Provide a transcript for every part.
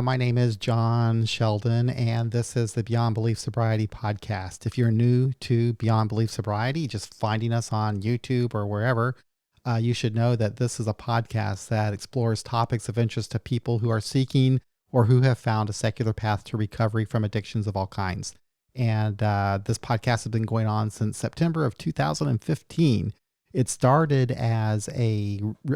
My name is John Sheldon, and this is the Beyond Belief Sobriety podcast. If you're new to Beyond Belief Sobriety, just finding us on YouTube or wherever, you should know that this is a podcast that explores topics of interest to people who are seeking or who have found a secular path to recovery from addictions of all kinds. And this podcast has been going on since September of 2015. It started as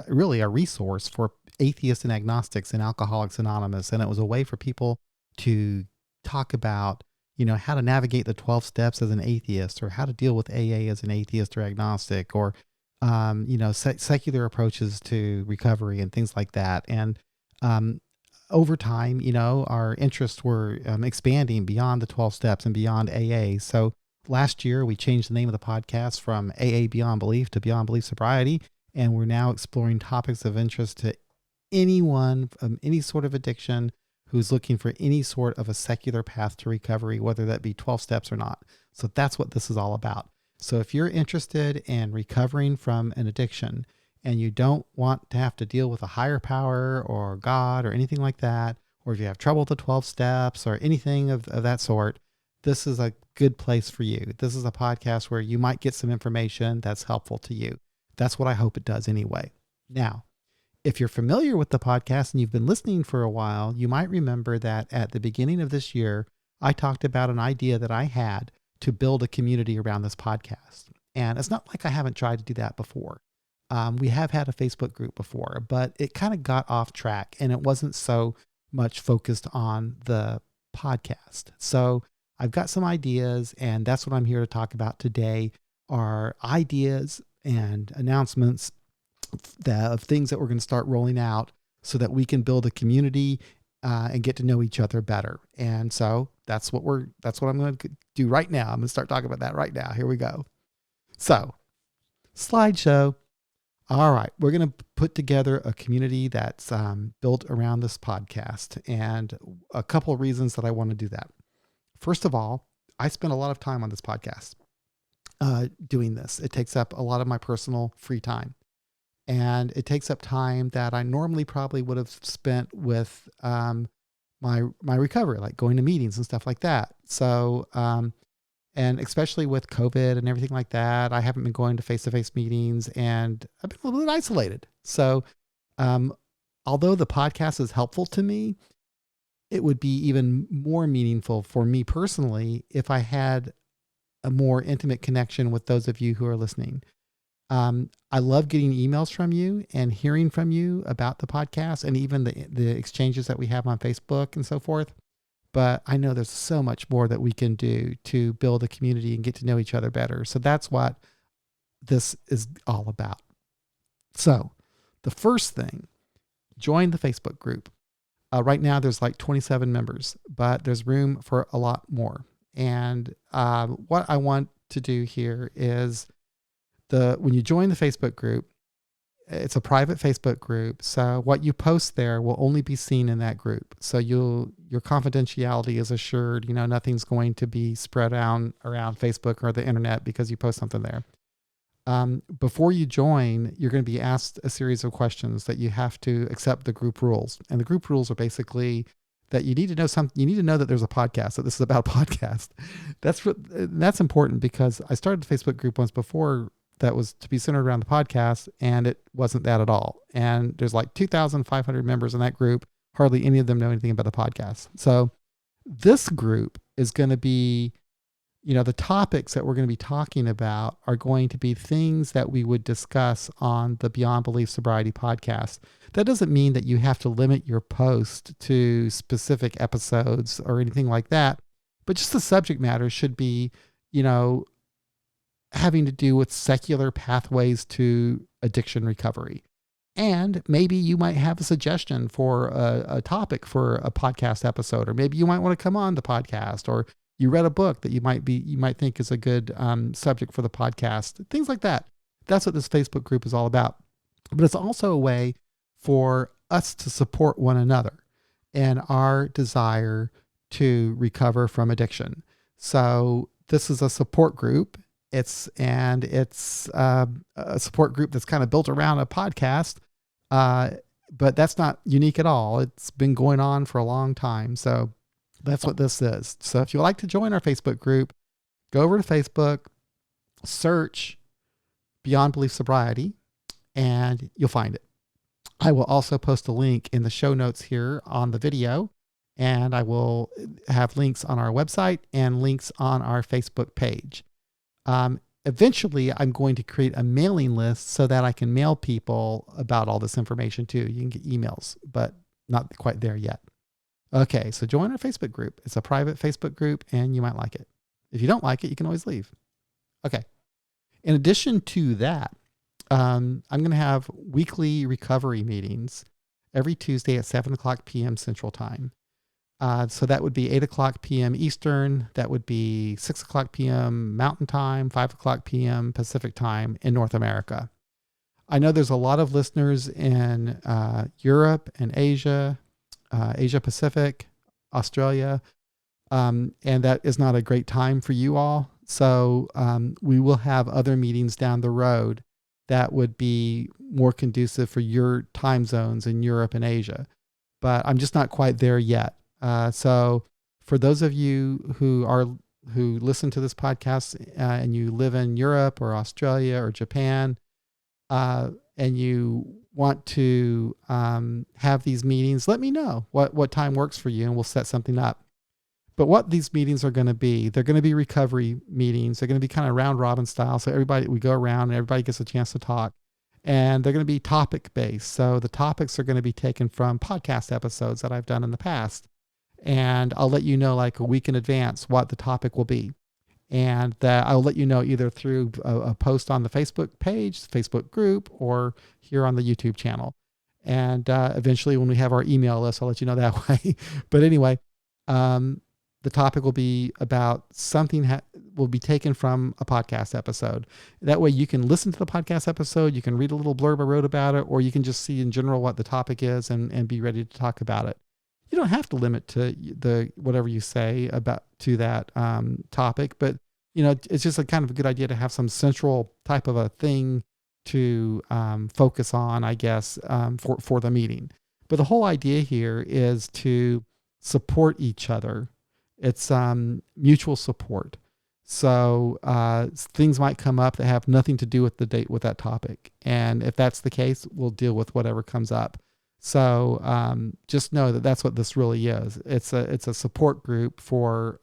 really a resource for atheists and agnostics in Alcoholics Anonymous. And it was a way for people to talk about, how to navigate the 12 steps as an atheist, or how to deal with AA as an atheist or agnostic, or, secular approaches to recovery and things like that. And over time, our interests were expanding beyond the 12 steps and beyond AA. So last year, we changed the name of the podcast from AA Beyond Belief to Beyond Belief Sobriety, and we're now exploring topics of interest to anyone from any sort of addiction who's looking for any sort of a secular path to recovery, whether that be 12 steps or not. So that's what this is all about. So if you're interested in recovering from an addiction and you don't want to have to deal with a higher power or God or anything like that, or if you have trouble with the 12 steps or anything of that sort, this is a good place for you. This is a podcast where you might get some information that's helpful to you. That's what I hope it does anyway. Now, if you're familiar with the podcast and you've been listening for a while, you might remember that at the beginning of this year, I talked about an idea that I had to build a community around this podcast. And it's not like I haven't tried to do that before. We have had a Facebook group before, but it kind of got off track and it wasn't so much focused on the podcast. So I've got some ideas, and that's what I'm here to talk about today, are ideas and announcements of things that we're going to start rolling out so that we can build a community and get to know each other better. And so that's what I'm going to do right now. I'm going to start talking about that right now. Here we go. So, slideshow. All right, we're going to put together a community that's built around this podcast, and a couple of reasons that I want to do that. First of all, I spend a lot of time on this podcast doing this. It takes up a lot of my personal free time. And it takes up time that I normally probably would have spent with my recovery, like going to meetings and stuff like that. So, and especially with COVID and everything like that, I haven't been going to face-to-face meetings, and I've been a little bit isolated. So, although the podcast is helpful to me, it would be even more meaningful for me personally if I had a more intimate connection with those of you who are listening. I love getting emails from you and hearing from you about the podcast, and even the exchanges that we have on Facebook and so forth. But I know there's so much more that we can do to build a community and get to know each other better. So that's what this is all about. So the first thing, join the Facebook group. Right now there's like 27 members, but there's room for a lot more. And what I want to do here is, when you join the Facebook group, it's a private Facebook group. So what you post there will only be seen in that group. So your confidentiality is assured. Nothing's going to be spread around Facebook or the internet because you post something there. Before you join, you're going to be asked a series of questions that you have to accept the group rules. And the group rules are basically that you need to know you need to know that there's a podcast, that this is about a podcast. That's important, because I started the Facebook group once before that was to be centered around the podcast, and it wasn't that at all. And there's like 2,500 members in that group. Hardly any of them know anything about the podcast. So this group is going to be, the topics that we're going to be talking about are going to be things that we would discuss on the Beyond Belief Sobriety podcast. That doesn't mean that you have to limit your post to specific episodes or anything like that, but just the subject matter should be, having to do with secular pathways to addiction recovery. And maybe you might have a suggestion for a topic for a podcast episode, or maybe you might want to come on the podcast, or you read a book that you might think is a good subject for the podcast, things like that. That's what this Facebook group is all about. But it's also a way for us to support one another and our desire to recover from addiction. So this is a support group. It's a support group that's kind of built around a podcast. but that's not unique at all. It's been going on for a long time. So that's what this is. So if you would like to join our Facebook group, go over to Facebook, search Beyond Belief Sobriety, and you'll find it. I will also post a link in the show notes here on the video, and I will have links on our website and links on our Facebook page. Eventually, I'm going to create a mailing list so that I can mail people about all this information too. You can get emails, but not quite there yet. Okay, so join our Facebook group. It's a private Facebook group, and you might like it. If you don't like it, you can always leave. Okay. In addition to that, I'm going to have weekly recovery meetings every Tuesday at 7 o'clock p.m. Central Time. So that would be 8 o'clock p.m. Eastern. That would be 6 o'clock p.m. Mountain Time, 5 o'clock p.m. Pacific Time in North America. I know there's a lot of listeners in Europe and Asia, Asia Pacific, Australia, and that is not a great time for you all. So we will have other meetings down the road that would be more conducive for your time zones in Europe and Asia. But I'm just not quite there yet. So for those of you who listen to this podcast and you live in Europe or Australia or Japan, and you want to have these meetings, let me know what time works for you, and we'll set something up. But what these meetings are going to be, they're going to be recovery meetings. They're going to be kind of round robin style. So we go around and everybody gets a chance to talk. And they're going to be topic based. So the topics are going to be taken from podcast episodes that I've done in the past. And I'll let you know like a week in advance what the topic will be. And that I'll let you know either through a post on the Facebook page, Facebook group, or here on the YouTube channel. And eventually when we have our email list, I'll let you know that way. But anyway, the topic will be about something will be taken from a podcast episode. That way you can listen to the podcast episode, you can read a little blurb I wrote about it, or you can just see in general what the topic is and be ready to talk about it. You don't have to limit to the whatever you say about to that topic, but it's just a kind of a good idea to have some central type of a thing to focus on, I guess, for the meeting. But the whole idea here is to support each other. It's mutual support. So things might come up that have nothing to do with with that topic. And if that's the case, we'll deal with whatever comes up. So just know that that's what this really is. It's a support group for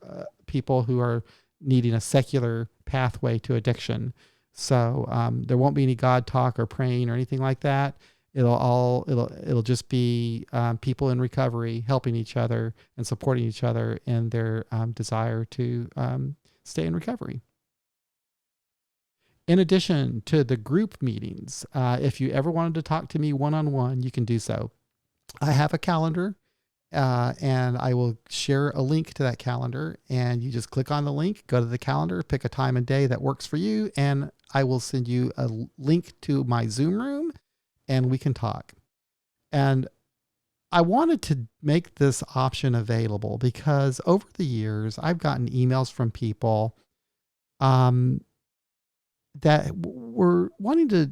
people who are needing a secular pathway to addiction. So there won't be any God talk or praying or anything like that. It'll just be people in recovery helping each other and supporting each other in their desire to stay in recovery. In addition to the group meetings, if you ever wanted to talk to me one-on-one, you can do so. I have a calendar, and I will share a link to that calendar, and you just click on the link, go to the calendar, pick a time and day that works for you, and I will send you a link to my Zoom room, and we can talk. And I wanted to make this option available because over the years, I've gotten emails from people that were wanting to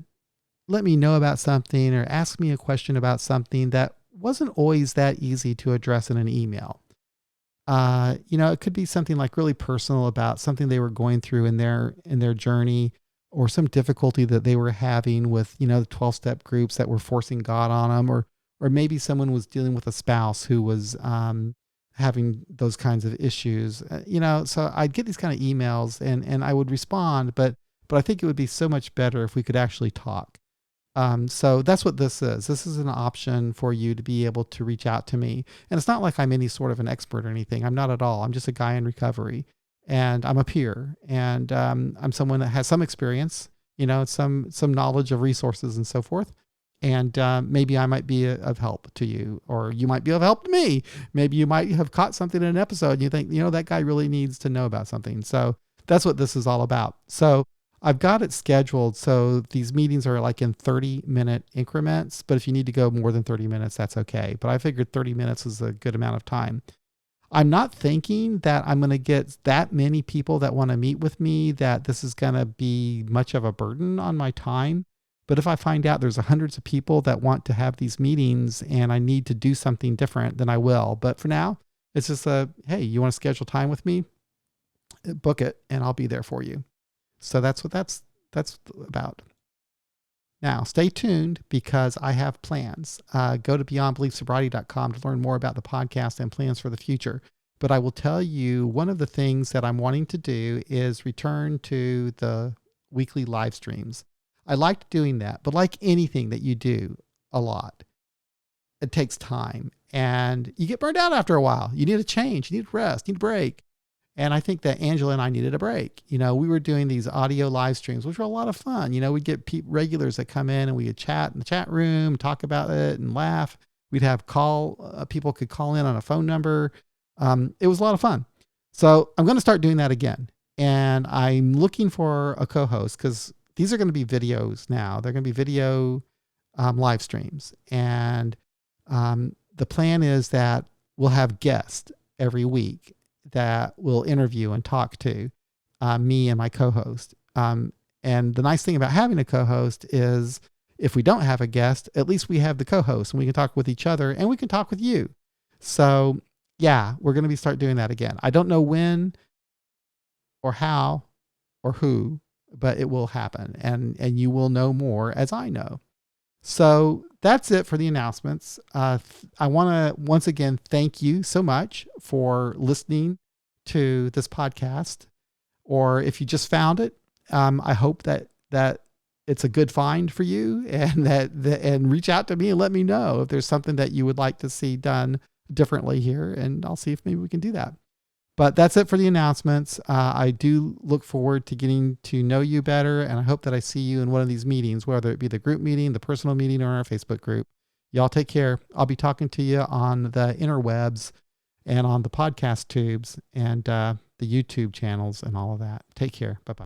let me know about something or ask me a question about something that wasn't always that easy to address in an email. It could be something like really personal about something they were going through in their journey, or some difficulty that they were having with, the 12-step groups that were forcing God on them, or maybe someone was dealing with a spouse who was having those kinds of issues. So I'd get these kind of emails and I would respond, but I think it would be so much better if we could actually talk. So that's what this is. This is an option for you to be able to reach out to me. And it's not like I'm any sort of an expert or anything. I'm not at all. I'm just a guy in recovery, and I'm a peer, and I'm someone that has some experience, some knowledge of resources and so forth. And maybe I might be of help to you, or you might be of help to me. Maybe you might have caught something in an episode and you think, that guy really needs to know about something. So that's what this is all about. So I've got it scheduled so these meetings are like in 30-minute increments, but if you need to go more than 30 minutes, that's okay. But I figured 30 minutes is a good amount of time. I'm not thinking that I'm going to get that many people that want to meet with me, that this is going to be much of a burden on my time. But if I find out there's hundreds of people that want to have these meetings and I need to do something different, then I will. But for now, it's just hey, you want to schedule time with me? Book it and I'll be there for you. So that's what that's about. Now, stay tuned because I have plans. Go to beyondbeliefsobriety.com to learn more about the podcast and plans for the future. But I will tell you, one of the things that I'm wanting to do is return to the weekly live streams. I liked doing that, but like anything that you do a lot, it takes time and you get burned out after a while. You need a change, you need rest, you need a break. And I think that Angela and I needed a break. We were doing these audio live streams, which were a lot of fun. We'd get regulars that come in and we would chat in the chat room, talk about it and laugh. We'd have people could call in on a phone number. It was a lot of fun. So I'm going to start doing that again. And I'm looking for a co-host because these are going to be videos now. They're going to be video live streams. And the plan is that we'll have guests every week that we'll interview and talk to, me and my co-host. And the nice thing about having a co-host is if we don't have a guest, at least we have the co-host and we can talk with each other and we can talk with you. So yeah, we're going to start doing that again. I don't know when or how or who, but it will happen and you will know more as I know. So that's it for the announcements. I want to once again thank you so much for listening to this podcast. Or if you just found it, I hope that it's a good find for you, and and reach out to me and let me know if there's something that you would like to see done differently here, and I'll see if maybe we can do that. But that's it for the announcements. I do look forward to getting to know you better, and I hope that I see you in one of these meetings, whether it be the group meeting, the personal meeting, or our Facebook group. Y'all take care. I'll be talking to you on the interwebs and on the podcast tubes and the YouTube channels and all of that. Take care. Bye-bye.